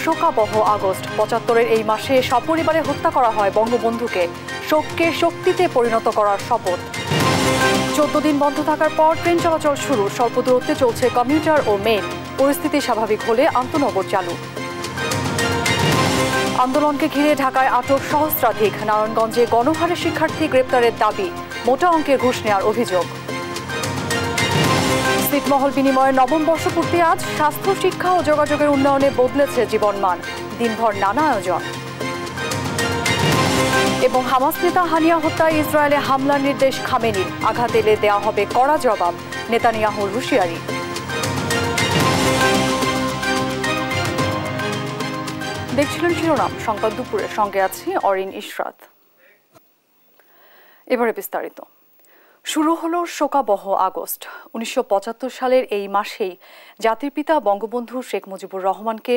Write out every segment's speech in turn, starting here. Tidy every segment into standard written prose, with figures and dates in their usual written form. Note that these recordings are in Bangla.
শোকাবহ আগস্ট। ৭৫-এর এই মাসে সপরিবারে হত্যা করা হয় বঙ্গবন্ধুকে। শোককে শক্তিতে পরিণত করার শপথ। ১৪ দিন বন্ধ থাকার পর ট্রেন চলাচল শুরু। স্বল্প দূরত্বে চলছে কমিউটার ও মেল। পরিস্থিতি স্বাভাবিক হলে আন্তনগর চালু। আন্দোলনকে ঘিরে ঢাকায় আটক সহস্রাধিক। নারায়ণগঞ্জে গণহারে শিক্ষার্থী গ্রেপ্তারের দাবি। মোটা অঙ্কের ঘুষ নেওয়ার অভিযোগ। ছিটমহল বিনিময়ের নবম বর্ষপূর্তি আজ। স্বাস্থ্য, শিক্ষা ও যোগাযোগের উন্নয়নে বদলেছে জীবনমান। দিনভর নানা আয়োজন। এবং হামাস নেতা হানিয়া হত্যায় ইসরায়েলে হামলার নির্দেশ খামেনির। আঘাত এলে দেওয়া হবে কড়া জবাব, নেতানিয়াহুর হুঁশিয়ারি। দেখছিলেন শিরোনাম সংবাদ দুপুরের, সঙ্গে আছি অরিন ইশরাত। এবারে বিস্তারিত। শুরু হলো শোকাবহ আগস্ট। ১৯৭৫ সালের এই মাসেই জাতির পিতা বঙ্গবন্ধু শেখ মুজিবুর রহমানকে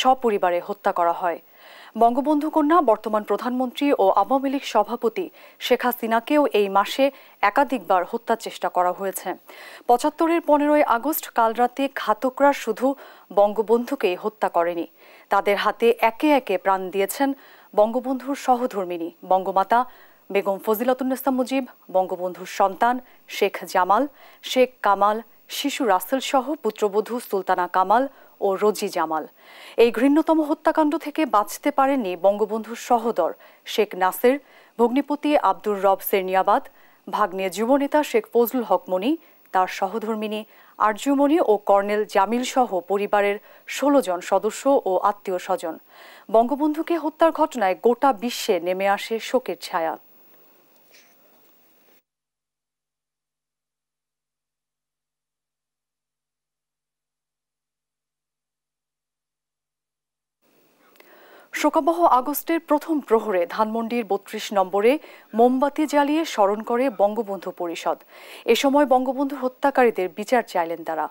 সপরিবারে হত্যা করা হয়। বঙ্গবন্ধু কন্যা বর্তমান প্রধানমন্ত্রী ও আওয়ামী লীগ সভাপতি শেখ হাসিনাকেও এই মাসে একাধিকবার হত্যার চেষ্টা করা হয়েছে। ৭৫-এর ১৫ই আগস্ট কালরাতে ঘাতকরা শুধু বঙ্গবন্ধুকেই হত্যা করেনি, তাদের হাতে একে একে প্রাণ দিয়েছেন বঙ্গবন্ধুর সহধর্মিণী বঙ্গমাতা বেগম ফজিলাতুন্নেসা মুজিব, বঙ্গবন্ধুর সন্তান শেখ জামাল, শেখ কামাল, শিশু রাসেল সহ পুত্রবধূ সুলতানা কামাল ও রোজি জামাল। এই ঘৃণ্যতম হত্যাকাণ্ড থেকে বাঁচতে পারেননি বঙ্গবন্ধুর সহোদর শেখ নাসের, ভগ্নিপতি আব্দুর রব সেরনিয়াবাদ, ভাগ্নে যুবনেতা শেখ ফজলুল হক মনি, তার সহধর্মিণী আরজুমনি ও কর্নেল জামিল সহ পরিবারের ১৬ জন সদস্য ও আত্মীয় স্বজন। বঙ্গবন্ধুকে হত্যার ঘটনায় গোটা বিশ্বে নেমে আসে শোকের ছায়া। শোকাবহ আগস্টের প্রথম প্রহরে ধানমন্ডির ৩২ নম্বরে মোমবাতি জ্বালিয়ে স্মরণ করে বঙ্গবন্ধু পরিষদ। এ সময় বঙ্গবন্ধু হত্যাকারীদের বিচার চাইলেন তারা।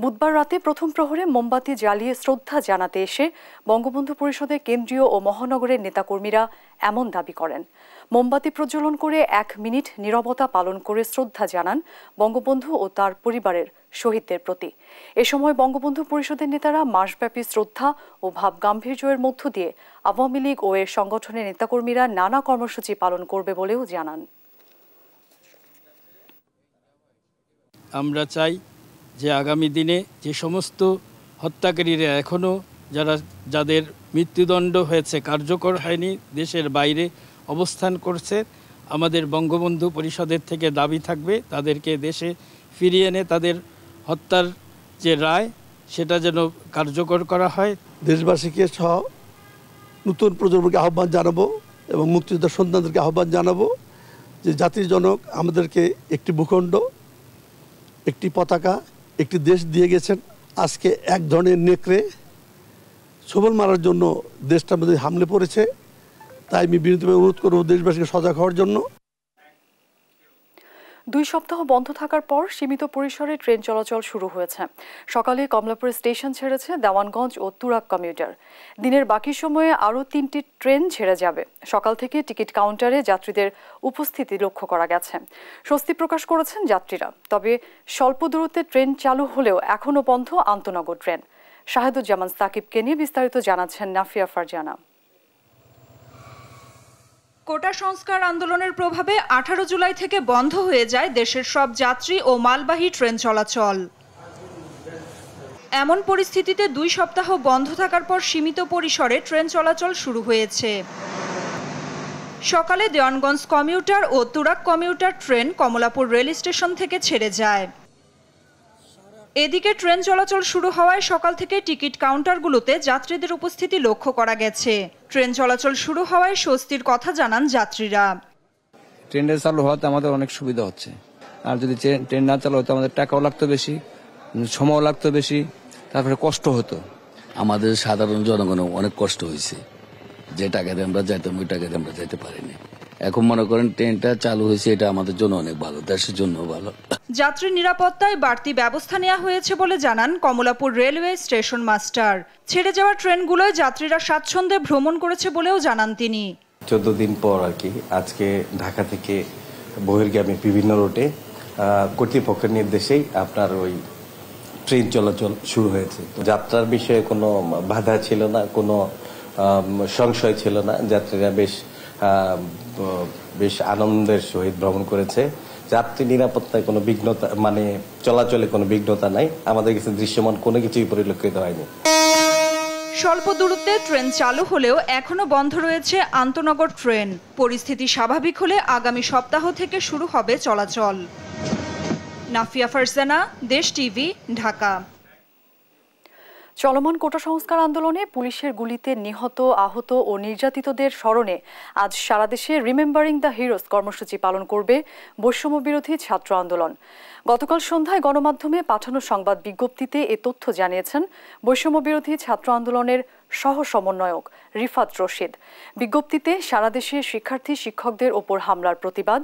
বুধবার রাতে প্রথম প্রহরে মোমবাতি জ্বালিয়ে শ্রদ্ধা জানাতে এসে বঙ্গবন্ধু পরিষদের কেন্দ্রীয় ও মহানগরের নেতাকর্মীরা এমন দাবি করেন। মোমবাতি প্রজ্বলন করে ১ মিনিট নীরবতা পালন করে শ্রদ্ধা জানান বঙ্গবন্ধু ও তার পরিবারের শহীদদের প্রতি। এ সময় বঙ্গবন্ধু পরিষদের নেতারা মাসব্যাপী শ্রদ্ধা ও ভাবগাম্ভীর্যের মধ্য দিয়ে আওয়ামী লীগ ও এর সংগঠনের নেতাকর্মীরা নানা কর্মসূচি পালন করবে বলেও জানান। আমরা চাই যে আগামী দিনে যে সমস্ত হত্যাকারীরা এখনও যাদের মৃত্যুদণ্ড হয়েছে, কার্যকর হয়নি, দেশের বাইরে অবস্থান করছে, আমাদের বঙ্গবন্ধু পরিষদের থেকে দাবি থাকবে তাদেরকে দেশে ফিরিয়ে এনে তাদের হত্যার যে রায় সেটা যেন কার্যকর করা হয়। দেশবাসীকে সহ নতুন প্রজন্মকে আহ্বান জানাবো এবং মুক্তিযোদ্ধার সন্তানদেরকে আহ্বান জানাবো যে জাতির জনক আমাদেরকে একটি ভূখণ্ড, একটি পতাকা, একটি দেশ দিয়ে গেছেন। আজকে এক ধরনের নেকড়ে সবল মারার জন্য দেশটার মধ্যে হামলে পড়েছে। তাই আমি বিনীতভাবে অনুরোধ করব দেশবাসীকে সজাগ হওয়ার জন্য। ২ সপ্তাহ বন্ধ থাকার পর সীমিত পরিসরে ট্রেন চলাচল শুরু হয়েছে। সকালে কমলাপুর স্টেশন ছেড়েছে দেওয়ানগঞ্জ ও তুরাগ কমিউটার। দিনের বাকি সময়ে আরও ৩টি ট্রেন ছেড়ে যাবে। সকাল থেকে টিকিট কাউন্টারে যাত্রীদের উপস্থিতি লক্ষ্য করা গেছে। স্বস্তি প্রকাশ করেছেন যাত্রীরা। তবে স্বল্প দূরত্বে ট্রেন চালু হলেও এখনও বন্ধ আন্তনগর ট্রেন। শাহেদুজ্জামান সাকিবকে নিয়ে বিস্তারিত জানাচ্ছেন নাফিয়া ফারজানা। কোটা সংস্কার আন্দোলনের প্রভাবে ১৮ জুলাই থেকে বন্ধ হয়ে যায় দেশের সব যাত্রী ও মালবাহী ট্রেন চলাচল। এমন পরিস্থিতিতে ২ সপ্তাহ বন্ধ থাকার পর সীমিত পরিসরে ট্রেন চলাচল শুরু হয়েছে। সকালে দেওয়ানগঞ্জ কমিউটার ও Turag commuter train Kamalapur rail station থেকে ছেড়ে যায়। এদিকে ট্রেন চলাচল শুরু হওয়ায় সকাল থেকে টিকিট কাউন্টারগুলোতে যাত্রীদের উপস্থিতি লক্ষ্য করা গেছে। ট্রেন চলাচল শুরু হওয়ায় স্বস্তির কথা জানান যাত্রীরা। ট্রেনের চালু হওয়াতে আমাদের অনেক সুবিধা হচ্ছে। আর যদি ট্রেন না চালু হতো আমাদের টাকাও লাগতো বেশি, সময়ও লাগতো বেশি, তারপরে কষ্ট হতো। আমাদের সাধারণ জনগণের অনেক কষ্ট হয়েছে। যে টাকাতে আমরা যাইতাম ওই টাকাতে আমরা যাইতে পারিনি। এখন মনে করেন ট্রেনটা চালু হয়েছে, এটা আমাদের জন্য অনেক ভালো, দেশের জন্য ভালো। যাত্রী নিরাপত্তায় বাড়তি ব্যবস্থা নেওয়া হয়েছে বলে জানান কমলাপুর রেলওয়ে স্টেশন মাস্টার। ছেড়ে যাওয়া ট্রেনগুলোয় যাত্রীরা স্বাচ্ছন্দ্যে ভ্রমণ করেছে বলেও জানান তিনি। 14 দিন পর আর কি আজকে ঢাকা থেকে বহির্গামী বিভিন্ন রুটে কর্তৃপক্ষের নির্দেশেই আপনার ওই ট্রেন চলাচল শুরু হয়েছে। যাত্রার বিষয়ে কোনো বাধা ছিল না, কোনো সংশয় ছিল না। যাত্রীরা বেশ আনন্দের সহিত ভ্রমণ করেছে। যাত্রী নিরাপত্তায় কোনো বিঘ্নতা মানে চলাচলে কোনো বিঘ্নতা নাই। আমাদের কাছে দৃশ্যমান কোনো কিছুই পরিলক্ষিত হয়নি। স্বল্প দূরত্বে ট্রেন চালু হলেও এখনো বন্ধ রয়েছে আন্তনগর ট্রেন। পরিস্থিতি স্বাভাবিক হলে আগামী সপ্তাহ থেকে শুরু হবে চলাচল। নাফিয়া ফারজানা, দেশ টিভি, ঢাকা। চলমান কোটা সংস্কার আন্দোলনে পুলিশের গুলিতে নিহত, আহত ও নির্যাতিতদের স্মরণে আজ সারা দেশে রিমেম্বারিং দ্য হিরোজ কর্মসূচি পালন করবে বৈষম্য বিরোধী ছাত্র আন্দোলন। গতকাল সন্ধ্যায় গণমাধ্যমে পাঠানো সংবাদ বিজ্ঞপ্তিতে এ তথ্য জানিয়েছেন বৈষম্য বিরোধী ছাত্র আন্দোলনের সহ সমন্বয়ক রিফাত রশিদ। বিজ্ঞপ্তিতে সারা দেশে শিক্ষার্থী শিক্ষকদের ওপর হামলার প্রতিবাদ,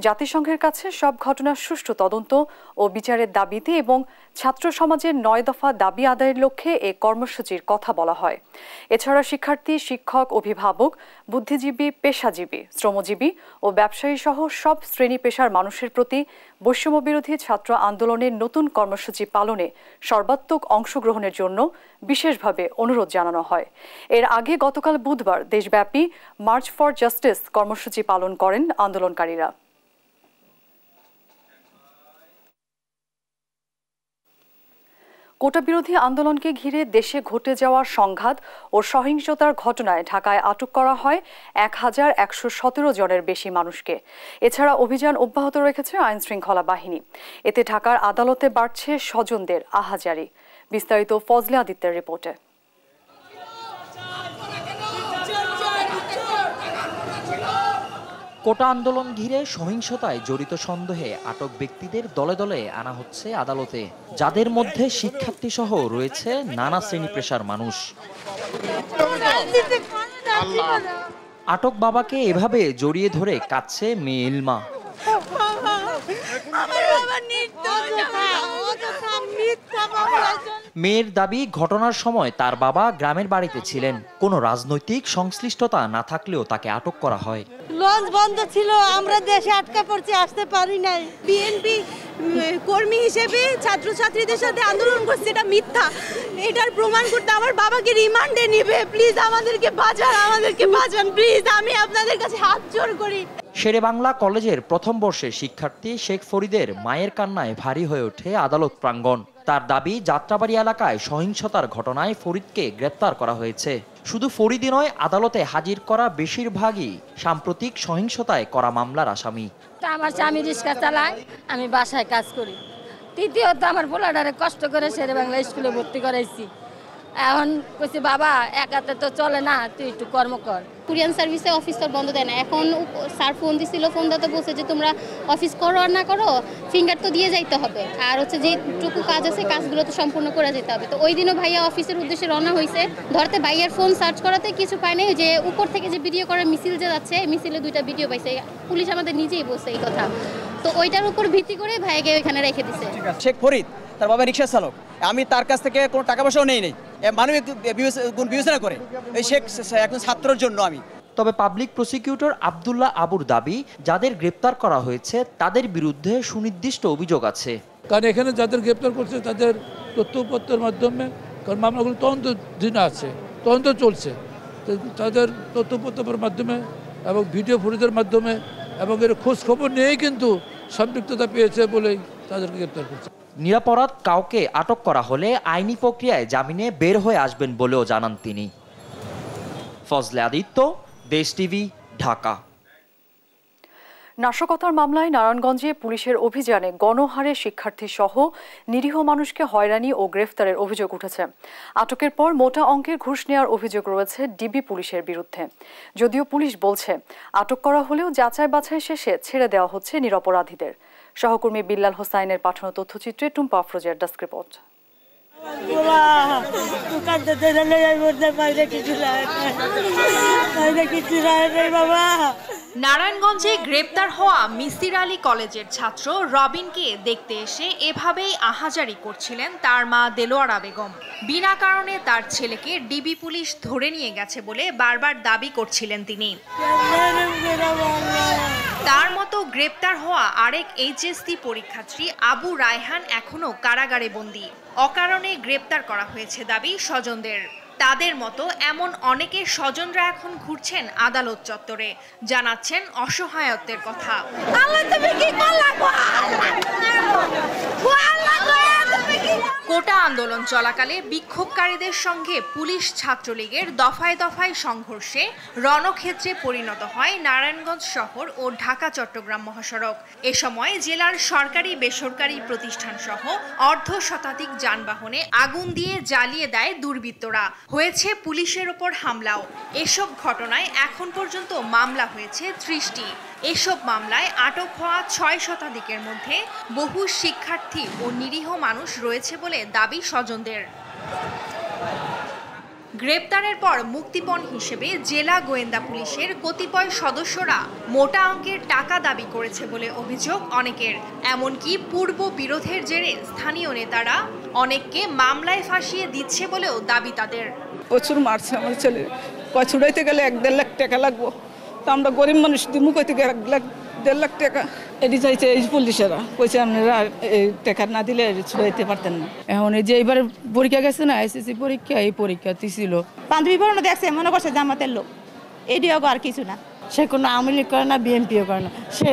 জাতিসংঘের কাছে সব ঘটনার সুষ্ঠু তদন্ত ও বিচারের দাবিতে এবং ছাত্র সমাজের 9 দফা দাবি আদায়ের লক্ষ্যে এ কর্মসূচির কথা বলা হয়। এছাড়া শিক্ষার্থী, শিক্ষক, অভিভাবক, বুদ্ধিজীবী, পেশাজীবী, শ্রমজীবী ও ব্যবসায়ী সহ সব শ্রেণী পেশার মানুষের প্রতি বৈষম্য বিরোধী ছাত্র আন্দোলনের নতুন কর্মসূচি পালনে সর্বাত্মক অংশগ্রহণের জন্য বিশেষভাবে অনুরোধ জানানো হয়। এর আগে গতকাল বুধবার দেশব্যাপী মার্চ ফর জাস্টিস কর্মসূচি পালন করেন আন্দোলনকারীরা। কোটা বিরোধী আন্দোলনকে ঘিরে দেশে ঘটে যাওয়া সংঘাত ও সহিংসতার ঘটনায় ঢাকায় আটক করা হয় 1117 জনের বেশি মানুষকে। এছাড়া অভিযান অব্যাহত রেখেছে আইনশৃঙ্খলা বাহিনী। এতে ঢাকার আদালতে বাড়ছে স্বজনদের আহাজারি। বিস্তারিত ফজলে আদিত্যের রিপোর্টে। কোটা আন্দোলন ঘিরে সহিংসতায় জড়িত সন্দেহে আটক ব্যক্তিদের দলে দলে আনা হচ্ছে আদালতে, যাদের মধ্যে শিক্ষার্থী সহ রয়েছে নানা শ্রেণী পেশার মানুষ। আটক বাবাকে এভাবে জড়িয়ে ধরে কাঁদছে মেয়ে ইলমা। মেয়ের দাবি, ঘটনার সময় তার বাবা গ্রামের বাড়িতে ছিলেন। কোনো রাজনৈতিক সংশ্লিষ্টতা না থাকলেও তাকে আটক করা হয়। লঞ্চ বন্ধ ছিল, আমরা দেশে আটকা পড়ছি, আসতে পারি নাই। বিএনপি কর্মী হিসেবে ছাত্রছাত্রীদের সাথে আন্দোলন করছে, এটা মিথ্যা। এটার প্রমাণ করতে আমার বাবাকে রিমান্ডে নিবে। প্লিজ আমাদেরকে বাঁচান প্লিজ, আমি আপনাদের কাছে হাত জোড় করি। শেরেবাংলা কলেজের প্রথম বর্ষের শিক্ষার্থী শেখ ফরিদের মায়ের কান্নায় ভারী হয়ে ওঠে আদালত প্রাঙ্গণ। তার দাবি, যাত্রাবাড়ি এলাকায় সহিংসতার ঘটনায় ফরিদকে গ্রেপ্তার করা হয়েছে। শুধু ফরিদই নয়, আদালতে হাজির করা বেশিরভাগই সাম্প্রতিক সহিংসতায় করা মামলার আসামি। আমার স্বামী রিক্সা চালায়, আমি বাসায় কাজ করি। তৃতীয়ত আমার পোলাডারে কষ্ট করে শেরেবাংলা স্কুলে ভর্তি করাইছি। এখন কইছি বাবা একাতে তো চলে না, তুই একটু কর্ম কর। কুরিয়ান সার্ভিসে অফিস তো বন্ধ দেয় না। এখন স্যার ফোন দিছিল, ফোন দিতে বলছে যে তোমরা অফিস করো আর না করো, ফিঙ্গার তো দিয়ে যাইতে হবে। আর হচ্ছে যেটুকু কাজ আছে কাজগুলো তো সম্পূর্ণ করে যেতে হবে। তো ওই দিনও ভাইয়া অফিসের উদ্দেশ্যে রওনা হয়েছে। ধরতে ভাইয়ার ফোন সার্চ করাতে কিছু পায় নাই। যে উপর থেকে যে ভিডিও করার মিছিল যে যাচ্ছে, মিছিলে 2টা ভিডিও পাইছে। পুলিশ আমাদের নিজেই বলছে এই কথা। তো ওইটার উপর ভিত্তি করে ভাইয়াকে ওইখানে রেখে দিছে। শেখ ফরিদ, তার বাবা রিক্সা চালক। আমি তার কাছ থেকে কোনো টাকা পয়সাও নেই মানবিক গুণ বিবেচনা করে এই শেখ একজন ছাত্রের জন্য আমি। তবে পাবলিক প্রসিকিউটর আব্দুল্লাহ আবুর দাবি, যাদের গ্রেপ্তার করা হয়েছে তাদের বিরুদ্ধে সুনির্দিষ্ট অভিযোগ আছে। কারণ এখানে যাদের গ্রেপ্তার করছে তাদের তথ্যপত্রের মাধ্যমে, কারণ মামলাগুলো তদন্তাধীন আছে, তদন্ত চলছে, তাদের তথ্যপত্রের মাধ্যমে এবং ভিডিও ফুটেজের মাধ্যমে এবং এর খোঁজ খবর নিয়েই কিন্তু সম্পৃক্ততা পেয়েছে বলেই তাদেরকে গ্রেপ্তার করছে। নিরপরাধ কাউকে আটক করা হলে আইনি প্রক্রিয়ায় জামিনে বের হয়ে আসবেন বলেও জানান তিনি। ফজলে আদিত্য, দেশ টিভি, ঢাকা। নাশকতার মামলায় নারায়ণগঞ্জে পুলিশের অভিযানে গণহারে শিক্ষার্থী সহ নিরীহ মানুষকে হয়রানি ও গ্রেফতারের অভিযোগ উঠেছে। আটকের পর মোটা অঙ্কের ঘুষ নেওয়ার অভিযোগ রয়েছে ডিবি পুলিশের বিরুদ্ধে। যদিও পুলিশ বলছে আটক করা হলেও যাচাই বাছাই শেষে ছেড়ে দেওয়া হচ্ছে নিরপরাধীদের। সহকর্মী বিল্লাল হোসাইনের পাঠানো তথ্যচিত্রে টুম্পা আফরোজের ডেস্ক রিপোর্ট। নারায়ণগঞ্জে গ্রেপ্তার হওয়া মিসির আলী কলেজের ছাত্র রবিনকে দেখতে এসে এভাবেই আহাজারি করছিলেন তার মা দেলোয়ারা বেগম। বিনা কারণে তার ছেলেকে ডিবি পুলিশ ধরে নিয়ে গেছে বলে বারবার দাবি করছিলেন তিনি। তার মতো গ্রেপ্তার হওয়া আরেক এইচএসসি পরীক্ষার্থী আবু রায়হান এখনো কারাগারে বন্দী। অকারণে গ্রেপ্তার করা হয়েছে দাবি স্বজনদের। তাদের মতো এমন অনেকের স্বজনরা এখন ঘুরছেন আদালত চত্বরে, জানাচ্ছেন অসহায়ত্বের কথা। কোটা আন্দোলন চলাকালে বিক্ষোভকারীদের সঙ্গে পুলিশ ছাত্রলীগের দফায় দফায় সংঘর্ষে রণক্ষেত্রে পরিণত হয় নারায়ণগঞ্জ শহর ও ঢাকা চট্টগ্রাম মহাসড়ক। এ সময় জেলার সরকারি বেসরকারি প্রতিষ্ঠান সহ অর্ধশতাধিক যানবাহনে আগুন দিয়ে জ্বালিয়ে দেয় দুর্বৃত্তরা। হয়েছে পুলিশের ওপর হামলাও। এসব ঘটনায় এখন পর্যন্ত মামলা হয়েছে 30টি। এসব মামলায় আটক হওয়া 6 শতাধিকের মধ্যে বহু শিক্ষার্থী ও নিরীহ মানুষ রয়েছে বলে দাবি স্বজনদের। গ্রেপ্তারের পর মুক্তিপণ হিসেবে জেলা গোয়েন্দা পুলিশের কতিপয় সদস্যরা মোটা অঙ্কের টাকা দাবি করেছে বলে অভিযোগ অনেকের। এমনকি পূর্ব বিরোধের জেরে স্থানীয় নেতারা অনেককে মামলায় ফাঁসিয়ে দিচ্ছে বলেও দাবি তাদের। প্রচুর মারছে আমার ছেলে, কয় ছুটাইতে গেলে 1-1.5 লাখ টাকা লাগবো, তো আমরা গরিব মানুষ দিমু কইতে 1-1.5 লাখ টাকা। এটি চাইছে এই পুলিশেরা, কইছে আপনারা এই টাকা না দিলে ছুটাইতে পারতেন না। এখন এই যে এইবার পরীক্ষা গেছে না, এসএসসি পরীক্ষা, এই পরীক্ষাতে ছিল বান্ধবী পড়ানো দেখছে, মনে করছে জামাতের লোক, এটিও আর কিছু না। সে কোনো আওয়ামী লীগ করে না, বিএনপিও করে না, সে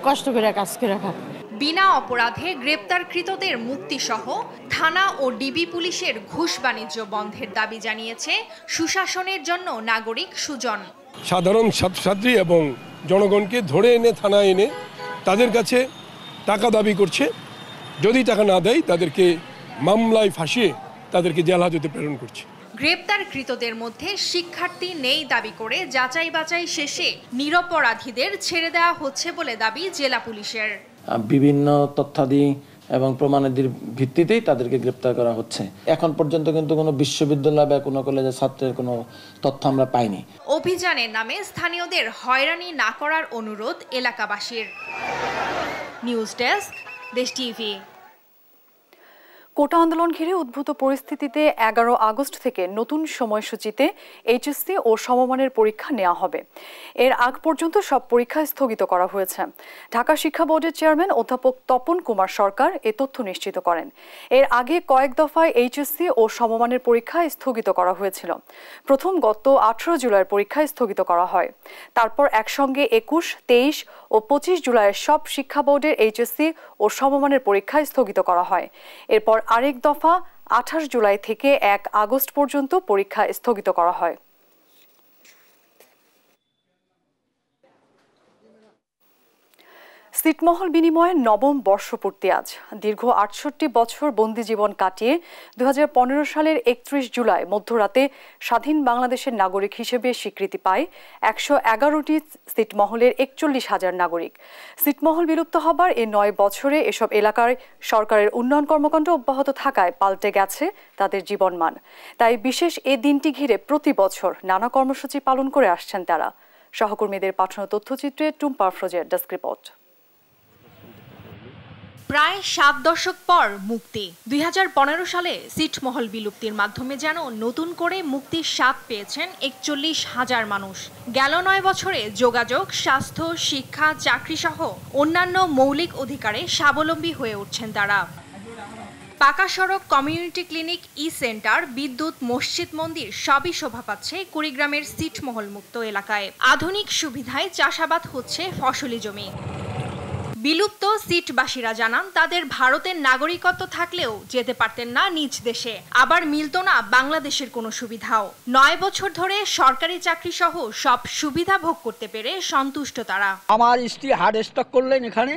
কষ্ট করে কাজ করে খায়। বিনা অপরাধে গ্রেপ্তারকৃতদের মুক্তি সহ থানা ও ডিবি পুলিশের ঘুষ বাণিজ্য বন্ধের দাবি জানিয়েছে সুশাসনের জন্য নাগরিক সুজন। সাধারণ ছাত্রছাত্রী এবং জনগণকে ধরে এনে থানায় এনে তাদের কাছে টাকা দাবি করছে, যদি টাকা না দেয় তাদেরকে মামলায় ফাঁসিয়ে তাদেরকে জেল হাজতে প্রেরণ করছে। গ্রেপ্তারকৃতদের মধ্যে শিক্ষার্থী নেই দাবি করে যাচাই বাছাই শেষে নিরপরাধীদের ছেড়ে দেওয়া হচ্ছে বলে দাবি জেলা পুলিশের। বিভিন্ন তথ্যাদি এবং প্রমাণাদির ভিত্তিতেই তাদেরকে গ্রেপ্তার করা হচ্ছে। এখন পর্যন্ত কিন্তু কোনো বিশ্ববিদ্যালয় বা কোনো কলেজের ছাত্রের কোনো তথ্য আমরা পাইনি। অভিযানের নামে স্থানীয়দের হয়রানি না করার অনুরোধ এলাকাবাসীর। নিউজ ডেস্ক, দেশ টিভি। কোটা আন্দোলন ঘিরে উদ্ভূত পরিস্থিতিতে 11 আগস্ট থেকে নতুন সময়সূচিতে এইচএসসি ও সমমানের পরীক্ষা নেওয়া হবে। এর আগ পর্যন্ত সব পরীক্ষা স্থগিত করা হয়েছে। ঢাকা শিক্ষা বোর্ডের চেয়ারম্যান অধ্যাপক তপন কুমার সরকার এ তথ্য নিশ্চিত করেন। এর আগে কয়েক দফায় এইচএসসি ও সমমানের পরীক্ষা স্থগিত করা হয়েছিল। প্রথম গত 18 জুলাইয়ের পরীক্ষা স্থগিত করা হয়। তারপর একসঙ্গে 21, 23 ও 25 জুলাইয়ের সব শিক্ষা বোর্ডের এইচএসসি ও সমমানের পরীক্ষা স্থগিত করা হয়। এরপর আরেক দফা 28 জুলাই থেকে 1 আগস্ট পর্যন্ত পরীক্ষা স্থগিত করা হয়। ছিটমহল বিনিময়ের নবম বর্ষপূর্তি আজ। দীর্ঘ 68 বছর বন্দি জীবন কাটিয়ে 2015 সালের 31 জুলাই মধ্যরাতে স্বাধীন বাংলাদেশের নাগরিক হিসেবে স্বীকৃতি পায় 111টি ছিটমহলের 41,000 নাগরিক। ছিটমহল বিলুপ্ত হবার এই 9 বছরে এসব এলাকায় সরকারের উন্নয়ন কর্মকাণ্ড অব্যাহত থাকায় পাল্টে গেছে তাদের জীবনমান। তাই বিশেষ এই দিনটি ঘিরে প্রতি বছর নানা কর্মসূচি পালন করে আসছেন তারা। সহকর্মীদের পাঠানো তথ্যচিত্রে টুম্পা ফ্রোজের ডেস্ক রিপোর্ট। প্রায় 7 দশক পর মুক্তি। 2015 সালে ছিটমহল বিলুপ্তির মাধ্যমে যেন নতুন করে মুক্তির স্বাদ পেয়েছেন 41,000 মানুষ। গেল 9 বছরে যোগাযোগ, স্বাস্থ্য, শিক্ষা, চাকরি সহ অন্যান্য মৌলিক অধিকারে স্বাবলম্বী হয়ে উঠছেন তারা। পাকা সড়ক, কমিউনিটি ক্লিনিক, ই সেন্টার, বিদ্যুৎ, মসজিদ, মন্দির সবই শোভা পাচ্ছে কুড়িগ্রামের ছিটমহল মুক্ত এলাকায়। আধুনিক সুবিধায় চাষাবাদ হচ্ছে ফসলি জমি। বিলুপ্ত সিটবাসীরা জানান তাদের ভারতের নাগরিকত্ব থাকলেও যেতে পারতেন না নিজ দেশে, আবার মিলত না বাংলাদেশের কোনো সুবিধাও। 9 বছর ধরে সরকারি চাকরি সহ সব সুবিধা ভোগ করতে পেরে সন্তুষ্ট তারা। আমার স্ত্রী হার্ট স্ট্রোক করলেন এখানে,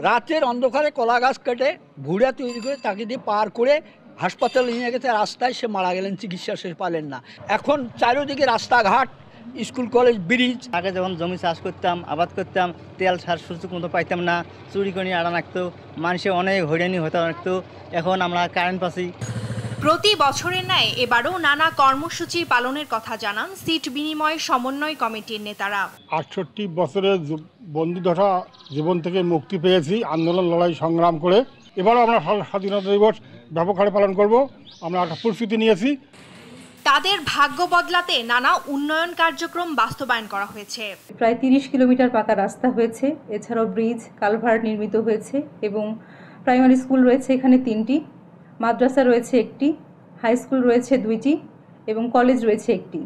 রাতের অন্ধকারে কলা গাছ কেটে ভুড়া তৈরি করে তাকে দিয়ে পার করে হাসপাতালে নিয়ে গেছে, রাস্তায় সে মারা গেলেন, চিকিৎসা শেষ পালেন না। এখন চারিদিকে রাস্তাঘাট, স্কুল কলেজ, ব্রিজ। আগে যখন জমি চাষ করতাম, আবাদ করতাম, তেল সার সুযোগ মতো পাইতাম না, চুরি করে আনা রাখতো, মানুষে অনেক হয়রানি হতে রাখতো। এখন আমরা কারেন্ট পাচ্ছি। প্রতি বছরের ন্যায় এবারও নানা কর্মসূচি পালনের কথা জানান সিট বিনিময় সমন্বয় কমিটির নেতারা। 68 বছরের বন্দি দশা জীবন থেকে মুক্তি পেয়েছি আন্দোলন, লড়াই, সংগ্রাম করে। এবারও আমরা স্বাধীনতা দিবস ব্যাপক হারে পালন করব। আমরা একটা প্রস্তুতি নিয়েছি। তাদের ভাগ্য বদলাতে নানা উন্নয়ন কার্যক্রম বাস্তবায়ন করা হয়েছে। প্রায় 30 কিলোমিটার পাকা রাস্তা হয়েছে, এছাড়াও ব্রিজ, কালভার্ট নির্মিত হয়েছে এবং প্রাইমারি স্কুল রয়েছে এখানে 3টি, মাদ্রাসা রয়েছে 1টি, হাই স্কুল রয়েছে 2টি এবং কলেজ রয়েছে 1টি।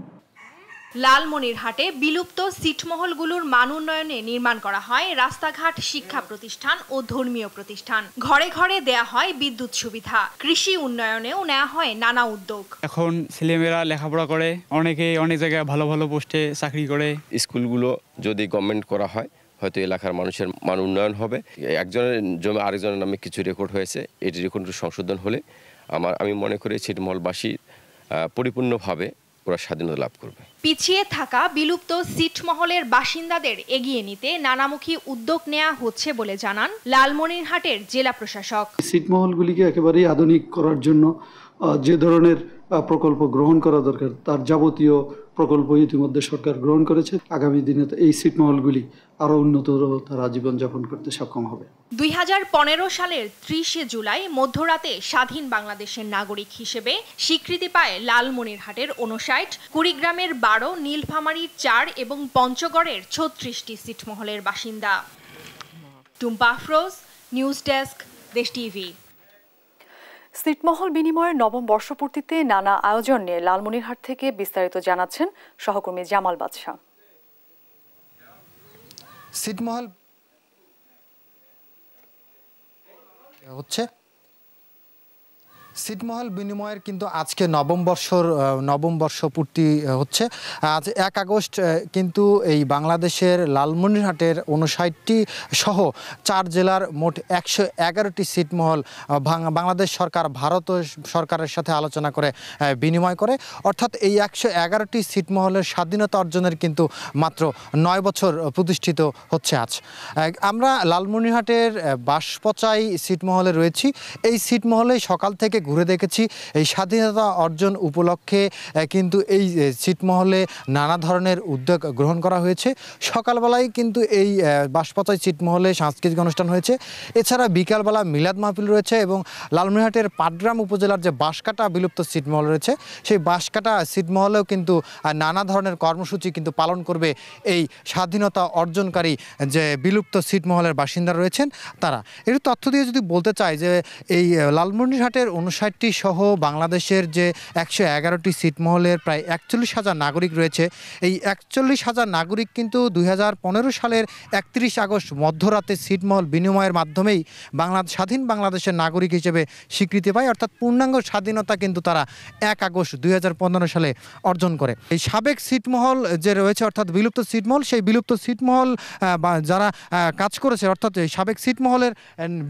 লালমনিরহাটে বিলুপ্ত ছিটমহলগুলোর মান উন্নয়নে নির্মাণ করা হয় রাস্তাঘাট, শিক্ষা প্রতিষ্ঠান ও ধর্মীয় প্রতিষ্ঠান। ঘরে ঘরে দেয়া হয় বিদ্যুৎ সুবিধা। কৃষি উন্নয়নেও নেওয়া হয় নানা উদ্যোগ। এখন ছেলেমেয়েরা লেখাপড়া করে, অনেকে অনেক জায়গায় ভালো ভালো পোস্টে চাকরি করে। স্কুলগুলো যদি গভর্নমেন্ট করা হয় হয়তো এলাকার মানুষের মান উন্নয়ন হবে। একজনের জমি আরেকজনের নামে কিছু রেকর্ড হয়েছে, এটি রেকর্ড সংশোধন হলে আমি মনে করি ছিটমহলবাসী পরিপূর্ণভাবে ওরা স্বাধীনতা লাভ করবে। পিছিয়ে থাকা বিলুপ্ত ছিটমহলের বাসিন্দাদের এগিয়ে নিতে নানামুখী উদ্যোগ নেওয়া হচ্ছে বলে জানান লালমনিরহাটের জেলা প্রশাসক। ছিটমহলগুলিকে একেবারেই আধুনিক করার জন্য যে ধরনের প্রকল্প গ্রহণ করা দরকার তার যাবতীয় প্রকল্প ইতিমধ্যে সরকার গ্রহণ করেছে। আগামী দিনে এই ছিটমহলগুলি আরো উন্নত তারা জীবনযাপন করতে সক্ষম হবে। 2015 সালের 30 জুলাই মধ্যরাতে স্বাধীন বাংলাদেশের নাগরিক হিসেবে স্বীকৃতি পায় লালমনিরহাটের 59, কুড়িগ্রামের 12, নীলফামারীর 4 এবং পঞ্চগড়ের 36টি ছিটমহলের বাসিন্দা। টুম্পা আফরোজ, নিউজ ডেস্ক, দেশ টিভি। ছিটমহল বিনিময়ের নবম বর্ষপূর্তিতে নানা আয়োজন নিয়ে লালমনিরহাট থেকে বিস্তারিত জানাচ্ছেন সহকর্মী জামাল বাদশা। ছিটমহল ছিটমহল বিনিময়ের কিন্তু আজকে নবম বর্ষ পূর্তি হচ্ছে। আজ 1 আগস্ট কিন্তু এই বাংলাদেশের লালমনিরহাটের 59টি সহ 4 জেলার মোট 111টি ছিটমহল বাংলাদেশ সরকার ভারত সরকারের সাথে আলোচনা করে বিনিময় করে। অর্থাৎ এই 111টি ছিটমহলের স্বাধীনতা অর্জনের কিন্তু মাত্র 9 বছর প্রতিষ্ঠিত হচ্ছে আজ। আমরা লালমনিরহাটের বাঁশপচাই ছিটমহলে রয়েছি। এই ছিটমহলে সকাল থেকে ঘুরে দেখেছি। এই স্বাধীনতা অর্জন উপলক্ষে কিন্তু এই ছিটমহলে নানা ধরনের উদ্যোগ গ্রহণ করা হয়েছে। সকালবেলায় কিন্তু এই বাঁশপচাই ছিটমহলে সাংস্কৃতিক অনুষ্ঠান হয়েছে। এছাড়া বিকালবেলা মিলাদ মাহফিল রয়েছে এবং লালমনিরহাটের পাটগ্রাম উপজেলার যে বাঁশকাটা বিলুপ্ত ছিটমহল রয়েছে সেই বাঁশকাটা ছিটমহলেও কিন্তু নানা ধরনের কর্মসূচি কিন্তু পালন করবে এই স্বাধীনতা অর্জনকারী যে বিলুপ্ত ছিটমহলের বাসিন্দা রয়েছেন তারা। একটু তথ্য দিয়ে যদি বলতে চাই যে এই লালমনিরহাটের 59টি সহ বাংলাদেশের যে 111টি ছিটমহলের প্রায় 41,000 নাগরিক রয়েছে। এই 41,000 নাগরিক কিন্তু 2015 সালের 31 আগস্ট মধ্যরাতে ছিটমহল বিনিময়ের মাধ্যমেই স্বাধীন বাংলাদেশের নাগরিক হিসেবে স্বীকৃতি পায়। অর্থাৎ পূর্ণাঙ্গ স্বাধীনতা কিন্তু তারা 1 আগস্ট 2015 সালে অর্জন করে। এই সাবেক ছিটমহল যে রয়েছে অর্থাৎ বিলুপ্ত ছিটমহল, সেই বিলুপ্ত ছিটমহল যারা কাজ করেছে অর্থাৎ সাবেক ছিটমহলের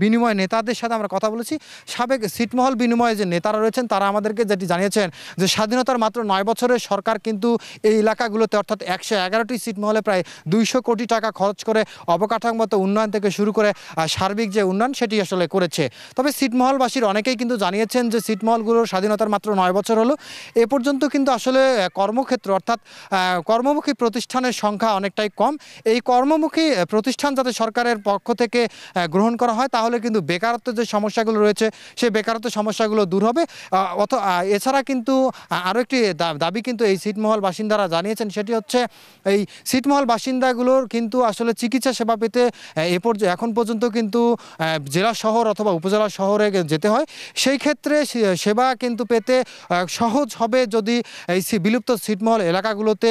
বিনিময় নেতাদের সাথে আমরা কথা বলেছি। সাবেক ছিটমহল বিনিময়ে যে নেতারা রয়েছেন তারা আমাদেরকে যেটি জানিয়েছেন যে স্বাধীনতার মাত্র 9 বছরে সরকার কিন্তু এই এলাকাগুলোতে অর্থাৎ 111টি ছিটমহলে প্রায় 200 কোটি টাকা খরচ করে অবকাঠামোগত উন্নয়ন থেকে শুরু করে সার্বিক যে উন্নয়ন সেটি আসলে করেছে। তবে ছিটমহলবাসীর অনেকেই কিন্তু জানিয়েছেন যে ছিটমহলগুলোর স্বাধীনতার মাত্র 9 বছর হলো, এ পর্যন্ত কিন্তু আসলে কর্মক্ষেত্র অর্থাৎ কর্মমুখী প্রতিষ্ঠানের সংখ্যা অনেকটাই কম। এই কর্মমুখী প্রতিষ্ঠান যাতে সরকারের পক্ষ থেকে গ্রহণ করা হয় তাহলে কিন্তু বেকারত্বের যে সমস্যাগুলো রয়েছে সেই বেকারত্বের সমস্যাগুলো দূর হবে। এছাড়া কিন্তু আরও একটি দাবি কিন্তু এই ছিটমহল বাসিন্দারা জানিয়েছেন, সেটি হচ্ছে এই ছিটমহল বাসিন্দাগুলোর কিন্তু আসলে চিকিৎসা সেবা পেতে এখন পর্যন্ত কিন্তু জেলা শহর অথবা উপজেলা শহরে যেতে হয়। সেই ক্ষেত্রে সেবা কিন্তু পেতে সহজ হবে যদি এই বিলুপ্ত ছিটমহল এলাকাগুলোতে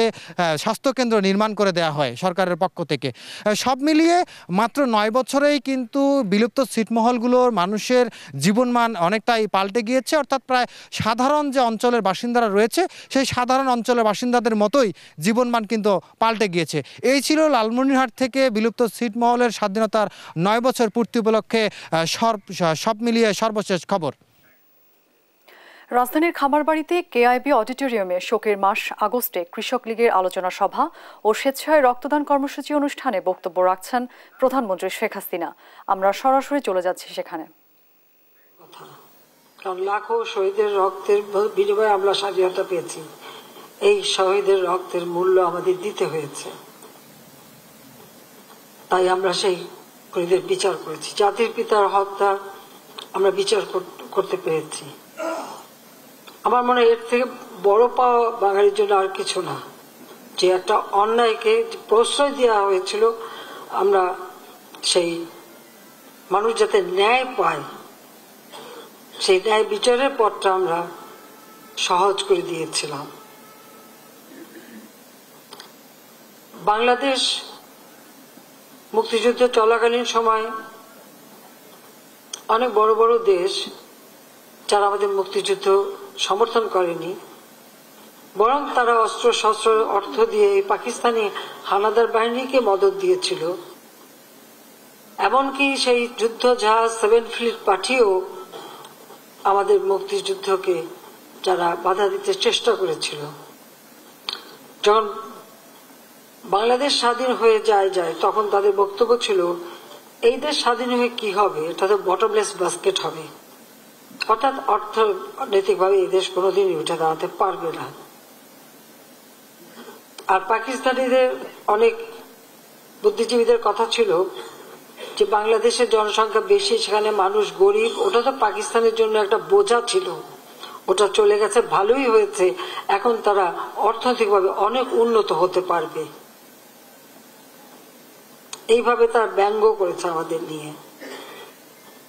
স্বাস্থ্যকেন্দ্র নির্মাণ করে দেওয়া হয় সরকারের পক্ষ থেকে। সব মিলিয়ে মাত্র 9 বছরেই কিন্তু বিলুপ্ত ছিটমহলগুলোর মানুষের জীবনমান অনেকটাই পাল্টে গিয়েছে। অর্থাৎ প্রায় সাধারণ যে অঞ্চলের বাসিন্দারা রয়েছে সেই সাধারণ অঞ্চলের বাসিন্দাদের মতোই জীবনমান কিন্তু পাল্টে গিয়েছে। এই ছিল লালমনিরহাট থেকে বিলুপ্ত ছিটমহলের স্বাধীনতার 9 বছর পূর্তি উপলক্ষে সব মিলিয়ে সর্বশেষ খবর। রাজধানীর খামারবাড়িতে কেআইবি অডিটোরিয়ামে শোকের মাস আগস্টে কৃষক লীগের আলোচনা সভা ও স্বেচ্ছায় রক্তদান কর্মসূচি অনুষ্ঠানে বক্তব্য রাখছেন প্রধানমন্ত্রী শেখ হাসিনা। আমরা সরাসরি চলে যাচ্ছি সেখানে। কারণ লাখো শহীদের রক্তের বিনিময়ে আমরা স্বাধীনতা পেয়েছি। এই শহীদের রক্তের মূল্য আমাদের দিতে হয়েছে, তাই আমরা সেই শহীদের বিচার করেছি। জাতির পিতার হত্যা আমরা বিচার করতে পেরেছি। আমার মনে হয় এর থেকে বড় পাওয়া বাঙালির জন্য আর কিছু না, যে একটা অন্যায়কে প্রশ্রয় দেওয়া হয়েছিল, আমরা সেই মানুষ যাতে ন্যায় পায় সেই ন্যায় বিচারের পথটা আমরা সহজ করে দিয়েছিলাম। বাংলাদেশ মুক্তিযুদ্ধ চলাকালীন সময় অনেক বড় বড় দেশ যারা আমাদের মুক্তিযুদ্ধ সমর্থন করেনি, বরং তারা অস্ত্র শস্ত্র অর্থ দিয়ে পাকিস্তানি হানাদার বাহিনীকে মদত দিয়েছিল। এমনকি সেই যুদ্ধ জাহাজ 7 ফ্লিট পাঠিয়েও আমাদের মুক্তিযুদ্ধকে যারা বাধা দিতে চেষ্টা করেছিল। যখন বাংলাদেশ স্বাধীন হয়ে যায় তখন তাদের বক্তব্য ছিল, এই দেশ স্বাধীন হয়ে কি হবে, এটা তো বটমলেস বাস্কেট হবে, অর্থাৎ অর্থনৈতিকভাবে এই দেশ কোনোদিনই উঠে দাঁড়াতে পারবে না। আর পাকিস্তানিদের অনেক বুদ্ধিজীবীদের কথা ছিল যে বাংলাদেশের জনসংখ্যা বেশি, সেখানে মানুষ গরিব, ওটা তো পাকিস্তানের জন্য একটা বোঝা ছিল, ওটা চলে গেছে, ভালোই হয়েছে, এখন তারা অর্থনৈতিকভাবে অনেক উন্নত হতে পারবে। এইভাবে তার ব্যঙ্গ করেছে আমাদের নিয়ে।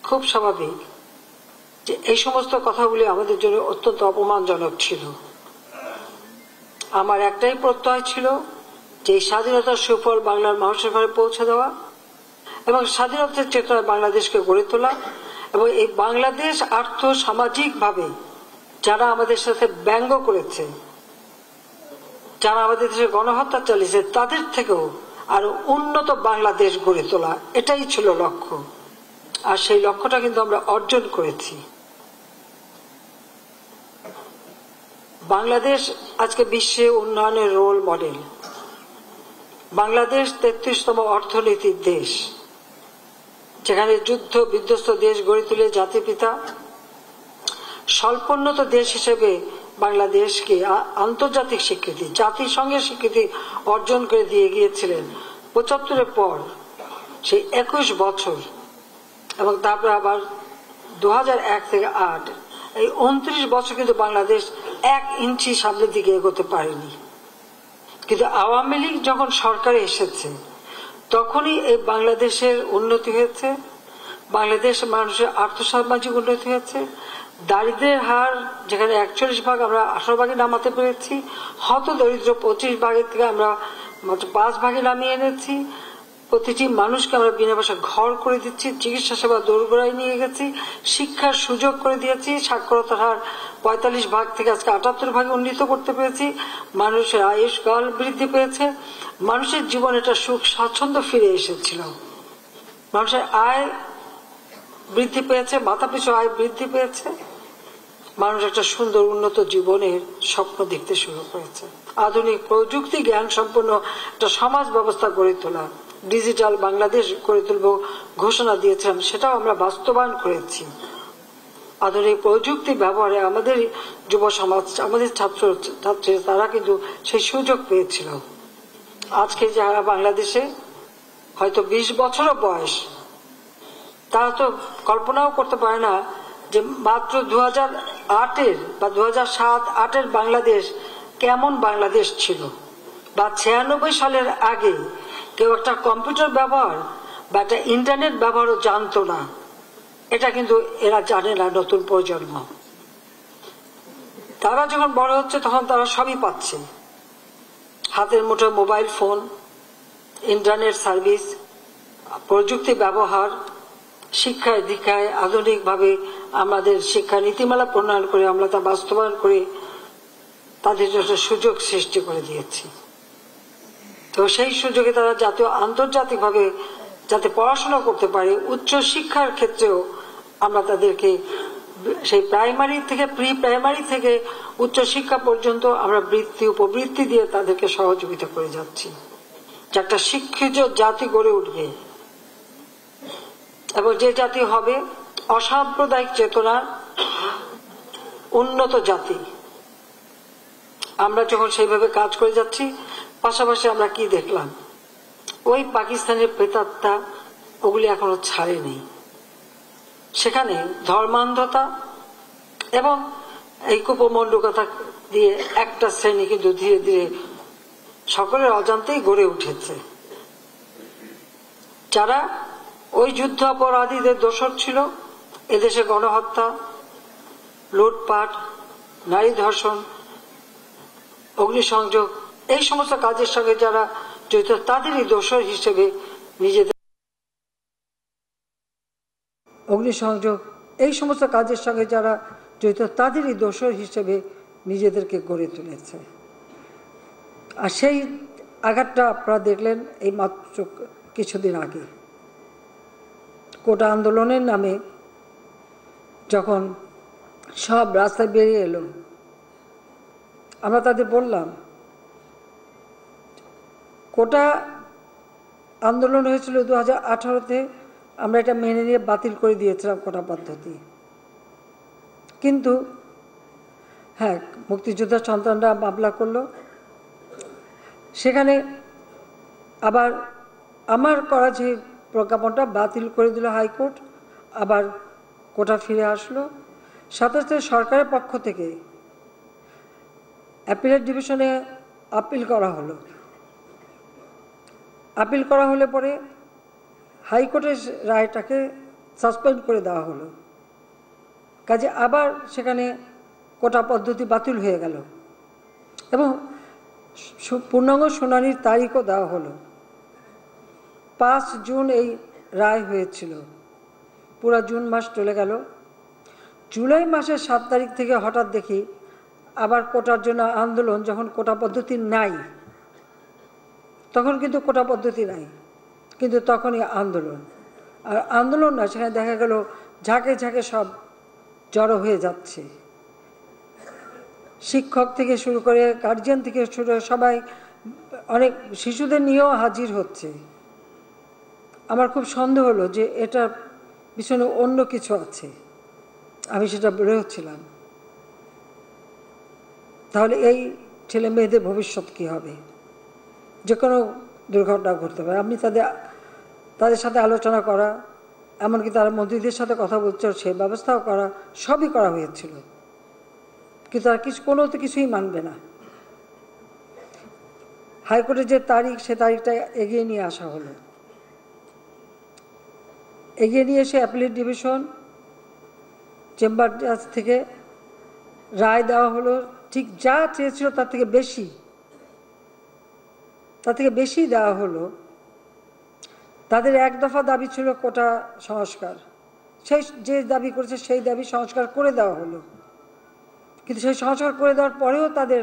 খুব স্বাভাবিক যে এই সমস্ত কথাগুলি আমাদের জন্য অত্যন্ত অপমানজনক ছিল। আমার একটাই প্রত্যয় ছিল যে এই স্বাধীনতার সুফল বাংলার মানুষের ঘরে পৌঁছে দেওয়া এবং স্বাধীনতার চেতনায় বাংলাদেশকে গড়ে তোলা, এবং এই বাংলাদেশ আর্থ সামাজিক ভাবে যারা আমাদের সাথে ব্যঙ্গ করেছে, যারা আমাদের দেশে গণহত্যা চালিয়েছে, তাদের থেকেও আরো উন্নত বাংলাদেশ গড়ে তোলা, এটাই ছিল লক্ষ্য। আর সেই লক্ষ্যটা কিন্তু আমরা অর্জন করেছি। বাংলাদেশ আজকে বিশ্বে উন্নয়নের রোল মডেল। বাংলাদেশ 33তম অর্থনীতির দেশ, যেখানে যুদ্ধ বিধ্বস্ত দেশ গড়ে তুলে জাতিপিতা স্বল্পোন্নত দেশ হিসেবে বাংলাদেশকে আন্তর্জাতিক স্বীকৃতি, জাতিসংঘের স্বীকৃতি অর্জন করে দিয়ে গিয়েছিলেন 75-এর পর সেই 21 বছর, এবং তারপর আবার 2001 থেকে 8, এই 29 বছর কিন্তু বাংলাদেশ 1 ইঞ্চি সামনের দিকে এগোতে পারেনি। কিন্তু আওয়ামী লীগ যখন সরকারে এসেছে তখনই এই বাংলাদেশের উন্নতি হয়েছে, বাংলাদেশের মানুষের আর্থসামাজিক উন্নতি হয়েছে, দারিদ্রের হার যেখানে 41 আমরা 18 নামাতে পেরেছি, হত দরিদ্র 25 থেকে আমরা মাত্র 5 নামিয়ে এনেছি, প্রতিটি মানুষকে আমরা বিনা পয়সা ঘর করে দিচ্ছি, চিকিৎসা সেবা দোরগোড়ায় নিয়ে গেছি, শিক্ষার সুযোগ করে দিয়েছি, সাক্ষরতার হার 45 থেকে আজকে 78 উন্নীত করতে পেরেছি, মানুষের আয়ুষ্কাল বৃদ্ধি পেয়েছে, মানুষের জীবনে একটা সুখ স্বাচ্ছন্দ্য ফিরে এসেছিল, মানুষের আয় বৃদ্ধি পেয়েছে, মাথাপিছু আয় বৃদ্ধি পেয়েছে, মানুষ একটা সুন্দর উন্নত জীবনের স্বপ্ন দেখতে শুরু করেছে। আধুনিক প্রযুক্তি জ্ঞান সম্পন্ন একটা সমাজ ব্যবস্থা গড়ে তোলা, ডিজিটাল বাংলাদেশ গড়ে তুলব ঘোষণা দিয়েছিলাম, সেটাও আমরা বাস্তবায়ন করেছি। আধুনিক প্রযুক্তি ব্যবহারে আমাদের যুব সমাজ, আমাদের ছাত্রছাত্রী তারা কিন্তু সেই সুযোগ পেয়েছিল। আজকে যারা বাংলাদেশে হয়তো 20 বছরও বয়স, তারা তো কল্পনাও করতে পারে না যে মাত্র 2008 বা 2007-8 বাংলাদেশ কেমন বাংলাদেশ ছিল, বা 96 সালের আগে কেউ একটা কম্পিউটার ব্যবহার বা একটা ইন্টারনেট ব্যবহারও জানতো না। এটা কিন্তু এরা জানে না, নতুন প্রজন্ম। তারা যখন বড় হচ্ছে তখন তারা সবই পাচ্ছে, হাতের মুঠোয় মোবাইল ফোন, ইন্টারনেট সার্ভিস, প্রযুক্তি ব্যবহার, শিক্ষায় দীক্ষায় আধুনিকভাবে আমাদের শিক্ষা নীতিমালা প্রণয়ন করে আমরা তা বাস্তবায়ন করে তাদের জন্য সুযোগ সৃষ্টি করে দিয়েছি। তো সেই সুযোগে তারা জাতীয় আন্তর্জাতিকভাবে যাতে পড়াশোনা করতে পারে, উচ্চ শিক্ষার ক্ষেত্রেও আমরা তাদেরকে সেই প্রাইমারি থেকে প্রি প্রাইমারি থেকে উচ্চ শিক্ষা পর্যন্ত আমরা বৃত্তি উপবৃত্তি দিয়ে তাদেরকে সহযোগিতা করে যাচ্ছি, যে একটা শিক্ষিত জাতি গড়ে উঠবে এবং যে জাতি হবে অসাম্প্রদায়িক চেতনার উন্নত জাতি। আমরা যখন সেইভাবে কাজ করে যাচ্ছি, পাশাপাশি আমরা কি দেখলাম, ওই পাকিস্তানের প্রেতাত্মা ওগুলি এখনো ছাড়েনি। সেখানে ধর্মান্ধতা এবং এই কুপমণ্ডকতা দিয়ে একটা শ্রেণী কিন্তু ধীরে ধীরে সকলের অজান্তেই গড়ে উঠেছে, যারা ওই যুদ্ধ অপরাধীদের দোসর ছিল। এদেশে গণহত্যা, লুটপাট, নারী ধর্ষণ, অগ্নিসংযোগ এই সমস্ত কাজের সঙ্গে যারা জড়িত তাদেরই দোসর হিসেবে নিজেদের অগ্নিসংযোগ এই সমস্ত কাজের সঙ্গে যারা জড়িত তাদেরই দোসর হিসেবে নিজেদেরকে গড়ে তুলেছে। আর সেই আঘাতটা আপনারা দেখলেন এই মাত্র কিছুদিন আগে কোটা আন্দোলনের নামে যখন সব রাস্তায় বেরিয়ে এলো, আমরা তাদের বললাম কোটা আন্দোলন হয়েছিল 2018-তে, আমরা এটা মেনে নিয়ে বাতিল করে দিয়েছিলাম কোটা পদ্ধতি। কিন্তু হ্যাঁ, মুক্তিযোদ্ধার সন্তানরা মামলা করলো, সেখানে আবার আমার করা যে প্রজ্ঞাপনটা বাতিল করে দিল হাইকোর্ট, আবার কোটা ফিরে আসলো। সাথে সাথে সরকারের পক্ষ থেকে অ্যাপিলেট ডিভিশনে আপিল করা হলো। আপিল করা হলে পরে হাইকোর্টের রায়টাকে সাসপেন্ড করে দেওয়া হলো, কাজে আবার সেখানে কোটা পদ্ধতি বাতিল হয়ে গেল এবং পূর্ণাঙ্গ শুনানির তারিখও দেওয়া হলো। 5 জুন এই রায় হয়েছিল, পুরো জুন মাস চলে গেল। জুলাই মাসের 7 তারিখ থেকে হঠাৎ দেখি আবার কোটার জন্য আন্দোলন। যখন কোটা পদ্ধতি নাই, তখন কিন্তু কোটা পদ্ধতি নাই, কিন্তু তখনই আন্দোলন। আর আন্দোলন না, সেখানে দেখা গেল ঝাঁকে ঝাঁকে সব জড়ো হয়ে যাচ্ছে, শিক্ষক থেকে শুরু করে গার্জিয়ান থেকে শুরু করে সবাই, অনেক শিশুদের নিয়েও হাজির হচ্ছে। আমার খুব সন্দেহ হলো যে এটার পিছনে অন্য কিছু আছে, আমি সেটা বের হচ্ছিলাম। তাহলে এই ছেলে মেয়েদের ভবিষ্যৎ কী হবে? যে কোনো দুর্ঘটনা ঘটতে পারে। আপনি তাদের সাথে আলোচনা করা, এমনকি তারা মন্ত্রীদের সাথে কথা বলছে, সে ব্যবস্থাও করা, সবই করা হয়েছিল, কিন্তু তারা কোনোতে কিছুই মানবে না। হাইকোর্টের যে তারিখ, সে তারিখটা এগিয়ে নিয়ে আসা হলো। এগিয়ে নিয়ে এসে অ্যাপিলেট ডিভিশন চেম্বার জাজ থেকে রায় দেওয়া হলো। ঠিক যা চেয়েছিল তার থেকে বেশি দেওয়া হলো। তাদের এক দফা দাবি ছিল কোটা সংস্কার, সেই যে দাবি করেছে সেই দাবি সংস্কার করে দেওয়া হলো, কিন্তু সেই সংস্কার করে দেওয়ার পরেও তাদের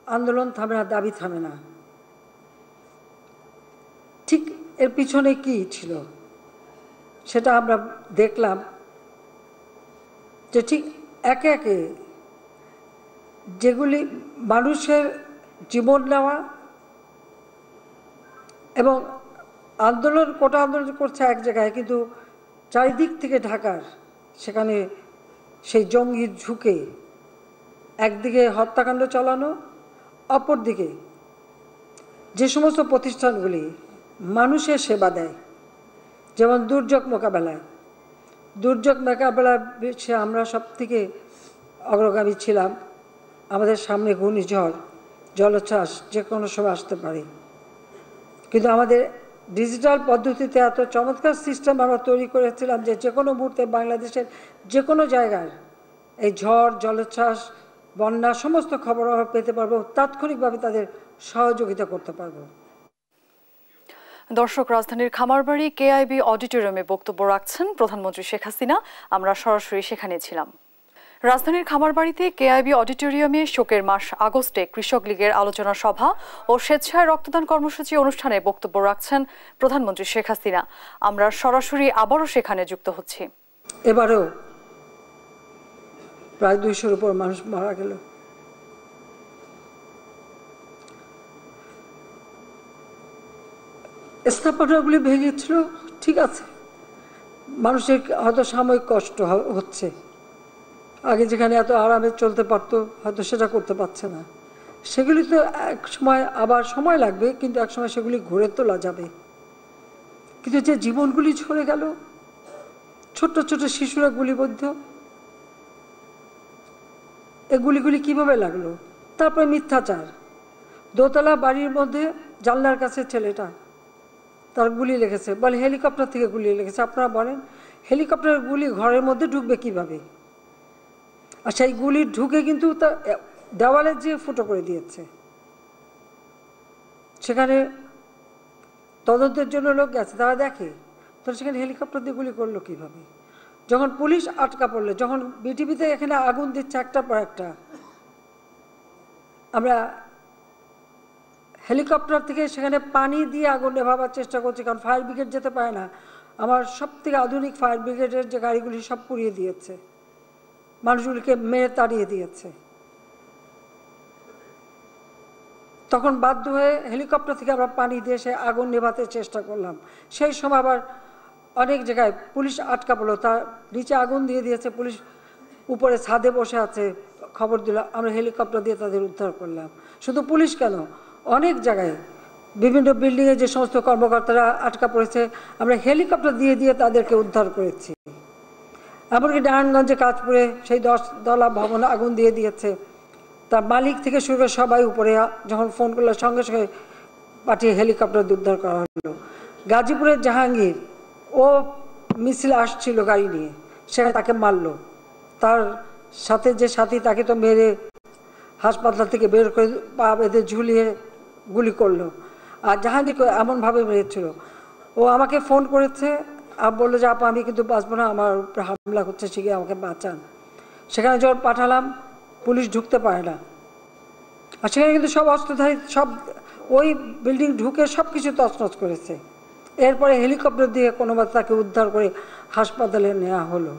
আন্দোলন থামে না, দাবি থামে না। ঠিক এর পিছনে কি ছিল সেটা আমরা দেখলাম, যে ঠিক একে একে যেগুলি মানুষের জীবন নেওয়া এবং আন্দোলন, কোটা আন্দোলন করছে এক জায়গায়, কিন্তু চারিদিক থেকে ঢাকার সেখানে সেই জঙ্গি ঝুঁকে একদিকে হত্যাকাণ্ড চালানো, অপরদিকে যে সমস্ত প্রতিষ্ঠানগুলি মানুষের সেবা দেয়, যেমন দুর্যোগ মোকাবেলায় আমরা সব থেকে অগ্রগামী ছিলাম। আমাদের সামনে ঘূর্ণিঝড়, জলোচ্ছ্বাস যে কোনো সময় আসতে পারে, কিন্তু আমাদের ডিজিটাল পদ্ধতিতে এত চমৎকার সিস্টেম আমরা তৈরি করেছিলাম যে কোনো মুহূর্তে বাংলাদেশের যে কোনো জায়গার এই ঝড়, জলোচ্ছ্বাস, বন্যা সমস্ত খবর আমরা পেতে পারবো, তাৎক্ষণিকভাবে তাদের সহযোগিতা করতে পারবো। দর্শক, রাজধানীর খামারবাড়ি কেআইবি অডিটোরিয়ামে বক্তব্য রাখছেন প্রধানমন্ত্রী শেখ হাসিনা। আমরা সরাসরি সেখানে ছিলাম। রাজধানীর খামারবাড়িতে কেআইবি অডিটোরিয়ামে শোকের মাস আগস্টে কৃষক লীগের আলোচনা সভা ও স্বেচ্ছায় রক্তদান কর্মসূচি অনুষ্ঠানে বক্তব্য রাখছেন প্রধানমন্ত্রী শেখ হাসিনা। আমরা সরাসরি আবারও সেখানে যুক্ত হচ্ছি। এবারেও প্রায় 200-র উপর মানুষ মারা গেল। স্থাপনাগুলি ভেঙেছিল, ঠিক আছে, মানুষের হয়তো সাময়িক কষ্ট হচ্ছে, আগে যেখানে এত আরামে চলতে পারতো হয়তো সেটা করতে পারছে না। সেগুলি তো এক সময় আবার সময় লাগবে, কিন্তু এক সময় সেগুলি ঘুরে তোলা যাবে। কিন্তু যে জীবনগুলি ঝরে গেল, ছোট্ট ছোট শিশুরা গুলিবদ্ধ, এগুলিগুলি কিভাবে লাগলো? তারপরে মিথ্যাচার, দোতলা বাড়ির মধ্যে জানলার কাছে ছেলেটা তার গুলি লেগেছে, বলে হেলিকপ্টার থেকে গুলি লেগেছে। আপনারা বলেন হেলিকপ্টারের গুলি ঘরের মধ্যে ঢুকবে কিভাবে? আর সেই গুলি ঢুকে কিন্তু তা দেওয়ালে যে ফুটো করে দিয়েছে। সেখানে তদন্তের জন্য লোক গেছে, তারা দেখে তো সেখানে হেলিকপ্টার দিয়ে গুলি করলো কিভাবে? যখন পুলিশ আটকা পড়লো, যখন বিটিভিতে এখানে আগুন দিচ্ছে একটার পর একটা, আমরা হেলিকপ্টার থেকে সেখানে পানি দিয়ে আগুন নেভাবার চেষ্টা করছি, কারণ ফায়ার ব্রিগেড যেতে পারে না। আমার সব থেকে আধুনিক ফায়ার ব্রিগেডের যে গাড়িগুলি সব পুড়িয়ে দিয়েছে, মানুষগুলিকে মেরে তাড়িয়ে দিয়েছে। তখন বাধ্য হয়ে হেলিকপ্টার থেকে আমরা পানি দিয়ে সে আগুন নেভাতে চেষ্টা করলাম। সেই সময় আবার অনেক জায়গায় পুলিশ আটকা পড়লো, তার নিচে আগুন দিয়ে দিয়েছে, পুলিশ উপরে ছাদে বসে আছে, খবর দিল, আমরা হেলিকপ্টার দিয়ে তাদের উদ্ধার করলাম। শুধু পুলিশ কেন, অনেক জায়গায় বিভিন্ন বিল্ডিংয়ে যে সমস্ত কর্মকর্তারা আটকা পড়েছে, আমরা হেলিকপ্টার দিয়ে দিয়ে তাদেরকে উদ্ধার করেছি। এমনকি নারায়ণগঞ্জে কাজপুরে সেই 10 তলা ভবন আগুন দিয়ে দিয়েছে, তার মালিক থেকে শুরু করে সবাই উপরে যখন ফোন করলো সঙ্গে সঙ্গে পাঠিয়ে হেলিকপ্টার উদ্ধার করা হলো। গাজীপুরের জাহাঙ্গীর, ও মিছিল আসছিল গাড়ি নিয়ে, সেখানে তাকে মারলো, তার সাথে যে সাথী তাকে তো মেরে হাসপাতাল থেকে বের করে পা বেঁধে ঝুলিয়ে গুলি করলো। আর জাহাঙ্গীরকে এমনভাবে মেরেছিল, ও আমাকে ফোন করেছে আর বললো যে আপা আমি কিন্তু বাঁচবো না, আমার উপরে হামলা করছে, শিখে আমাকে বাঁচান। সেখানে যখন পাঠালাম, পুলিশ ঢুকতে পারে না, আর সেখানে কিন্তু সব অস্ত্রধারী সব ওই বিল্ডিং ঢুকে সব কিছু তছনছ করেছে। এরপরে হেলিকপ্টার দিয়ে কোনোভাবে তাকে উদ্ধার করে হাসপাতালে নেওয়া হলো।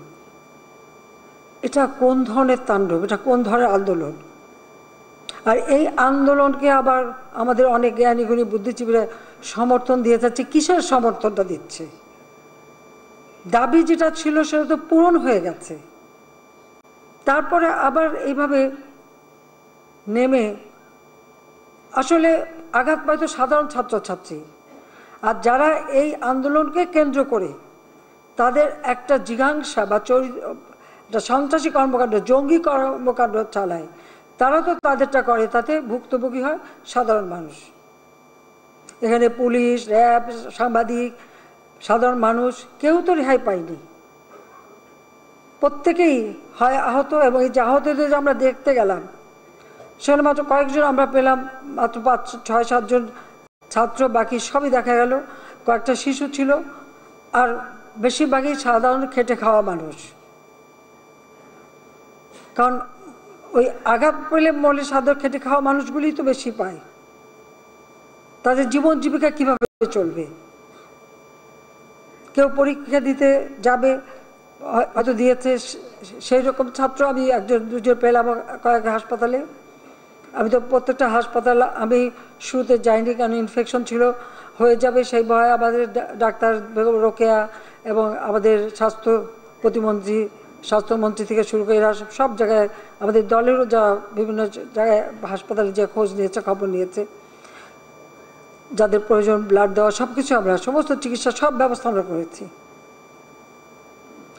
এটা কোন ধরনের তাণ্ডব, এটা কোন ধরনের আন্দোলন? আর এই আন্দোলনকে আবার আমাদের অনেক জ্ঞানী গুণী বুদ্ধিজীবীরা সমর্থন দিয়ে যাচ্ছে। কিসের সমর্থনটা দিচ্ছে? দাবি যেটা ছিল সেটা তো পূরণ হয়ে গেছে, তারপরে আবার এইভাবে নেমে আসলে আঘাত পায় তো সাধারণ ছাত্রছাত্রী। আর যারা এই আন্দোলনকে কেন্দ্র করে তাদের একটা জিঘাংসা বা একটা সন্ত্রাসী কর্মকাণ্ড, জঙ্গি কর্মকাণ্ড চালায়, তারা তো তাদেরটা করে, তাতে ভুক্তভোগী হয় সাধারণ মানুষ। এখানে পুলিশ, র্যাব, সাংবাদিক, সাধারণ মানুষ কেউ তো রেহাই পায়নি, প্রত্যেকেই হয় আহত। এবং এই যে আহতদের আমরা দেখতে গেলাম, সেখানে মাত্র কয়েকজন আমরা পেলাম, মাত্র 5-6-7 জন ছাত্র, বাকি সবই দেখা গেল কয়েকটা শিশু ছিল, আর বেশিরভাগই সাধারণ খেটে খাওয়া মানুষ। কারণ ওই আঘাত পেলে মলে সাধারণ খেটে খাওয়া মানুষগুলি তো বেশি পায়, তাদের জীবন জীবিকা কিভাবে চলবে? কেউ পরীক্ষা দিতে যাবে, হয়তো দিয়েছে, সেই রকম ছাত্র আমি 1-2 পেলাম কয়েক হাসপাতালে। আমি তো প্রত্যেকটা হাসপাতাল আমি শুরুতে যাইনি, কারণ ইনফেকশন ছিল, হয়ে যাবে সেই ভয়ে। আমাদের ডাক্তার বেগম রোকেয়া এবং আমাদের স্বাস্থ্য প্রতিমন্ত্রী, স্বাস্থ্যমন্ত্রী থেকে শুরু করে এরা সব জায়গায়, আমাদের দলেরও যারা বিভিন্ন জায়গায় হাসপাতালে যে খোঁজ নিয়েছে, খবর নিয়েছে, যাদের প্রয়োজন ব্লাড দেওয়া, সব কিছু আমরা সমস্ত চিকিৎসা সব ব্যবস্থা আমরা করেছি।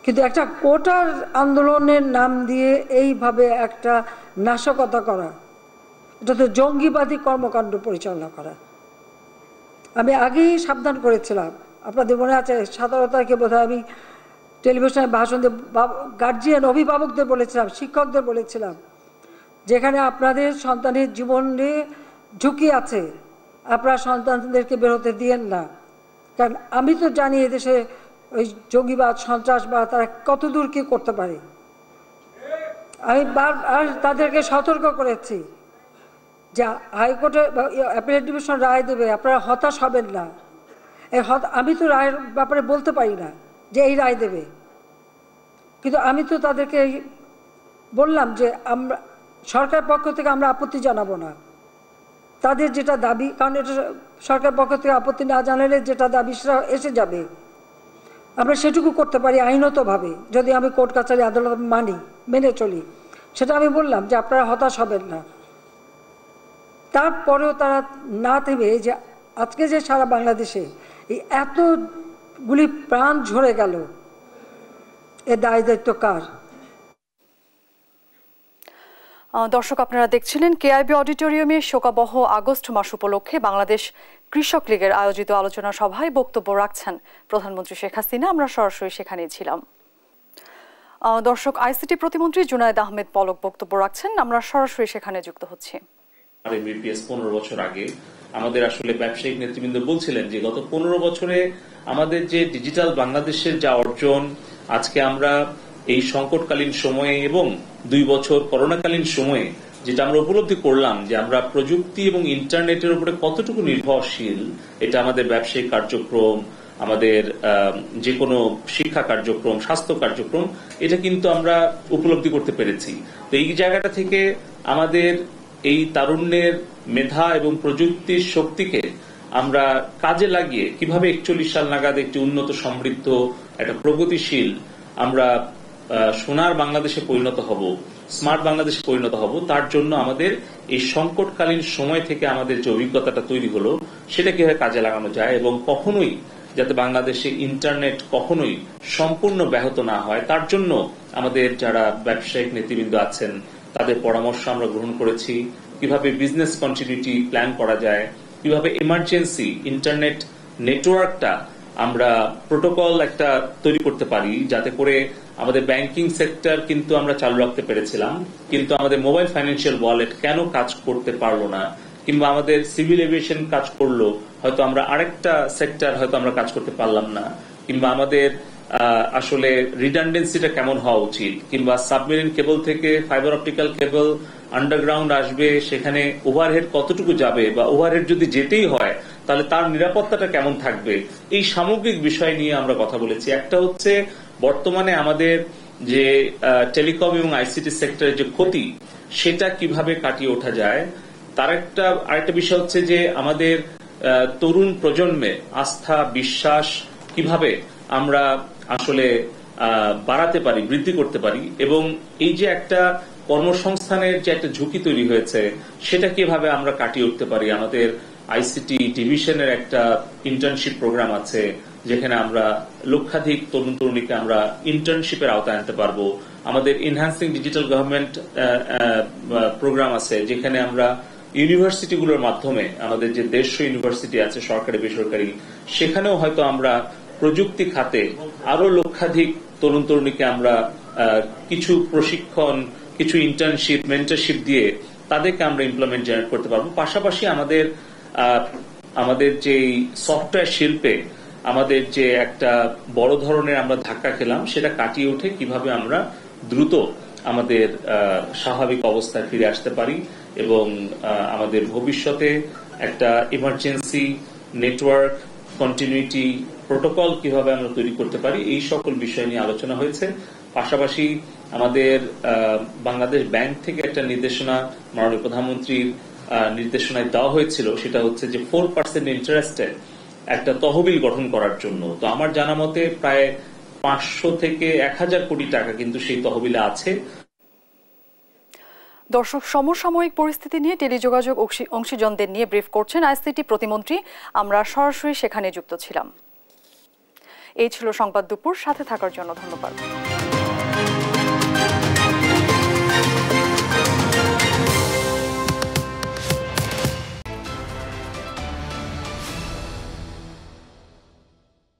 কিন্তু একটা কোটার আন্দোলনের নাম দিয়ে এইভাবে একটা নাশকতা করা, এটা তো জঙ্গিবাদী কর্মকাণ্ড পরিচালনা করা। আমি আগেই সাবধান করেছিলাম, আপনাদের মনে আছে 17 তারিখে বোধহয় আমি টেলিভিশনে ভাষণ দিয়ে গার্জিয়ান, অভিভাবকদের বলেছিলাম, শিক্ষকদের বলেছিলাম, যেখানে আপনাদের সন্তানের জীবনে ঝুঁকি আছে, আপনারা সন্তানদেরকে বেরোতে দিয়েন না। কারণ আমি তো জানি এদেশে ওই জঙ্গিবাদ, সন্ত্রাসবাদ তারা কত দূর কী করতে পারে। আমি আর তাদেরকে সতর্ক করেছি যে হাইকোর্টে অ্যাপিলেট ডিভিশন রায় দেবে, আপনারা হতাশ হবেন না। আমি তো রায়ের ব্যাপারে বলতে পারি না যে এই রায় দেবে, কিন্তু আমি তো তাদেরকে বললাম যে আমরা সরকার পক্ষ থেকে আমরা আপত্তি জানাবো না, তাদের যেটা দাবি, কারণ এটা সরকার পক্ষ থেকে আপত্তি না জানালে যেটা দাবি সেটা এসে যাবে, আমরা সেটুকু করতে পারি আইনতভাবে, যদি আমি কোর্ট কাছারি আদালত মেনে চলি। সেটা আমি বললাম যে আপনারা হতাশ হবেন না। তারপরেও তারা না থেমে, যে আজকে যে সারা বাংলাদেশে এই এতগুলি প্রাণ ঝরে গেল, এর দায় দায়িত্ব কার? দর্শক, আপনারা দেখছিলেন কেআইবি অডিটোরিয়ামে শোকাবহ আগস্ট মাস উপলক্ষে বাংলাদেশ কৃষক লীগের আয়োজিত আলোচনা সভায় বক্তব্য রাখছেন প্রধানমন্ত্রী শেখ হাসিনা। আমরা সরাসরি সেখানেই ছিলাম। দর্শক, আইসিটি প্রতিমন্ত্রী জুনায়েদ আহমেদ পলক বক্তব্য রাখছেন। আমরা সরাসরি সেখানে যুক্ত হচ্ছি। এমবিপিএস 15 বছর আগে আমাদের আসলে ব্যবসায়িক নেতৃবৃন্দ বলছিলেন যে গত 15 বছরে আমাদের যে ডিজিটাল বাংলাদেশের যা অর্জন, আজকে আমরা এই সংকটকালীন সময়ে এবং 2 বছর করোনাকালীন সময়ে যেটা আমরা উপলব্ধি করলাম যে আমরা প্রযুক্তি এবং ইন্টারনেটের উপরে কতটুকু নির্ভরশীল, এটা আমাদের ব্যবসায়িক কার্যক্রম, আমাদের যে কোনো শিক্ষা কার্যক্রম, স্বাস্থ্য কার্যক্রম, এটা কিন্তু আমরা উপলব্ধি করতে পেরেছি। তো এই জায়গাটা থেকে আমাদের এই তারুণ্যের মেধা এবং প্রযুক্তির শক্তিকে আমরা কাজে লাগিয়ে কিভাবে 41 সাল নাগাদ একটি উন্নত, সমৃদ্ধ, একটা প্রগতিশীল আমরা সোনার বাংলাদেশে পরিণত হব, স্মার্ট বাংলাদেশে পরিণত হব, তার জন্য আমাদের এই সংকটকালীন সময় থেকে আমাদের যে অভিজ্ঞতাটা তৈরি হলো সেটা কিভাবে কাজে লাগানো যায় এবং কখনোই যাতে বাংলাদেশে ইন্টারনেট কখনোই সম্পূর্ণ ব্যাহত না হয়, তার জন্য আমাদের যারা ব্যবসায়িক নেতৃবৃন্দ আছেন তাদের পরামর্শ আমরা গ্রহণ করেছি। কিভাবে বিজনেস কন্টিনিউটি প্ল্যান করা যায়, কিভাবে এমার্জেন্সি ইন্টারনেট নেটওয়ার্কটা আমরা প্রোটোকল একটা তৈরি করতে পারি, যাতে করে আমাদের ব্যাংকিং সেক্টর কিন্তু আমরা চালু রাখতে পেরেছিলাম, কিন্তু আমাদের মোবাইল ফাইন্যান্সিয়াল ওয়ালেট কেন কাজ করতে পারলো না, কিংবা আমাদের সিভিল এভিয়েশন কাজ করলো, হয়তো আমরা আরেকটা সেক্টর হয়তো আমরা কাজ করতে পারলাম না, কিংবা আমাদের আসলে রিডান্ডেন্সিটা কেমন হওয়া উচিত, কিংবা সাবমেরিন কেবল থেকে ফাইবার অপটিক্যাল কেবল আন্ডারগ্রাউন্ড আসবে, সেখানে ওভারহেড কতটুকু যাবে, বা ওভারহেড যদি যেতেই হয় তাহলে তার নিরাপত্তাটা কেমন থাকবে, এই সামগ্রিক বিষয় নিয়ে আমরা কথা বলেছি। একটা হচ্ছে বর্তমানে আমাদের যে টেলিকম এবং আইসিটি সেক্টরের যে ক্ষতি, সেটা কিভাবে কাটিয়ে ওঠা যায়। তার আরেকটা বিষয় হচ্ছে যে আমাদের তরুণ প্রজন্মে আস্থা, বিশ্বাস কিভাবে আমরা আসলে বাড়াতে পারি, বৃদ্ধি করতে পারি, এবং এই যে একটা কর্মসংস্থানের যে একটা ঝুঁকি তৈরি হয়েছে সেটা কিভাবে আমরা কাটিয়ে উঠতে পারি। আমাদের আইসিটি ডিভিশনের একটা ইন্টার্নশিপ প্রোগ্রাম আছে, যেখানে আমরা লক্ষাধিক তরুণ তরুণীকে আমরা ইন্টার্নশিপের আওতায় আনতে পারবো। আমাদের এনহ্যান্সিং ডিজিটাল গভর্নমেন্ট প্রোগ্রাম আছে, যেখানে আমরা ইউনিভার্সিটিগুলোর মাধ্যমে আমাদের যে দেশীয় ইউনিভার্সিটি আছে, সরকারি বেসরকারি, সেখানেও হয়তো আমরা প্রযুক্তি খাতে আরো লক্ষাধিক তরুণ তরুণীকে আমরা কিছু প্রশিক্ষণ, কিছু ইন্টার্নশিপ, মেন্টরশিপ দিয়ে তাদেরকে আমরা ইমপ্লয়মেন্ট জেনারেট করতে পারবো। পাশাপাশি আমাদের যে সফটওয়্যার শিল্পে আমাদের যে একটা বড় ধরনের আমরা ধাক্কা খেলাম, সেটা কাটিয়ে উঠে কিভাবে আমরা দ্রুত আমাদের স্বাভাবিক অবস্থায় ফিরে আসতে পারি, এবং আমাদের ভবিষ্যতে একটা ইমার্জেন্সি নেটওয়ার্ক কন্টিনিউটি প্রোটোকল কিভাবে আমরা তৈরি করতে পারি, এই সকল বিষয় নিয়ে আলোচনা হয়েছে। পাশাপাশি আমাদের বাংলাদেশ ব্যাংক থেকে একটা নির্দেশনা মাননীয় প্রধানমন্ত্রীর নির্দেশনায় দেওয়া হয়েছিল, সেটা হচ্ছে যে 4% ইন্টারেস্টে একটা তহবিল গঠন করার জন্য। তো আমার জানা মতে প্রায় 500 থেকে 1000 কোটি টাকা কিন্তু সেই তহবিলে আছে। দর্শক, সমসাময়িক পরিস্থিতি নিয়ে টেলিযোগাযোগ অংশীজনদের নিয়ে ব্রিফ করছেন আইসিটি প্রতিমন্ত্রী। আমরা সরাসরি সেখানে যুক্ত ছিলাম। এই ছিল সংবাদ দুপুর। সাথে থাকার জন্য ধন্যবাদ।